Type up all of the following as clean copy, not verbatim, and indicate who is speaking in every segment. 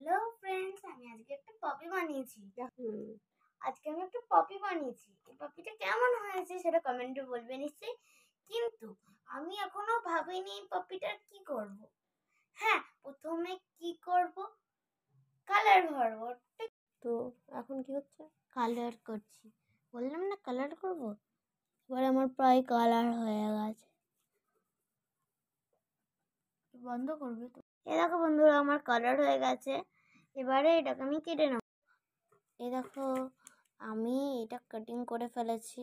Speaker 1: Hello friends, আমি আজকে একটা পপি বানিয়েছি। আজকে আমি একটা পপি বানিয়েছি। এই পপিটা কেমন হয়েছে সেটা কমেন্টে বলবে নিশ্চয়ই। কিন্তু আমি এখনো ভাবিনি এই পপিটার কি করব। হ্যাঁ, প্রথমে কি করব, কালার ভরবো।
Speaker 2: তো এখন কি হচ্ছে?
Speaker 1: কালার করছি, বললাম না কালার করব। এবার আমার প্রায় কালার হয়ে গেছে। বন্ধ করবে তো? এই দেখো বন্ধুরা, আমার কালার হয়ে গেছে। এবারে এটাকে আমি কেটে নেব। এই দেখো, আমি এটা কাটিং করে ফেলেছি।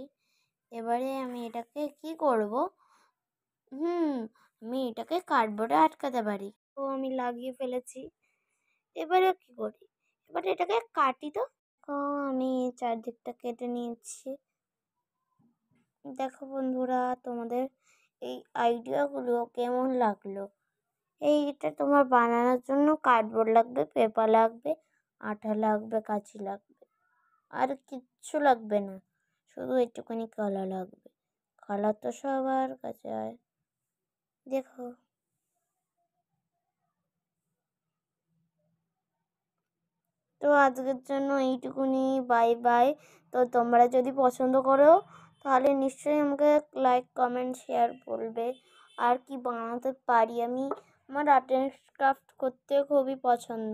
Speaker 1: এবারে আমি এটাকে কি করব, আমি এটাকে কার্ডবোর্ডে আটকাতে পারি। তো আমি লাগিয়ে ফেলেছি। এবারে কি করি, এবারে এটাকে কাটি। তো আমি চারদিকটা কেটে নিয়েছি। দেখো বন্ধুরা, তোমাদের এই আইডিয়াগুলো কেমন লাগলো? এইটা তোমার বানানোর জন্য কার্ডবোর্ড লাগবে, পেপার লাগবে, আঠা লাগবে, কাঁচি লাগবে, আর কিচ্ছু লাগবে না, শুধু একটুখানি কালার লাগবে। কালার তো সবার কাছে হয়। দেখো, তো আজকের জন্য এইটুকুনি। Bye bye. তো তোমরা যদি পছন্দ করো তাহলে নিশ্চয়ই আমাকে লাইক, কমেন্ট, শেয়ার বলবে। আর কি বানাতে পারি আমি, আমার আর্ট অ্যান্ড ক্রাফট করতে খুবই পছন্দ।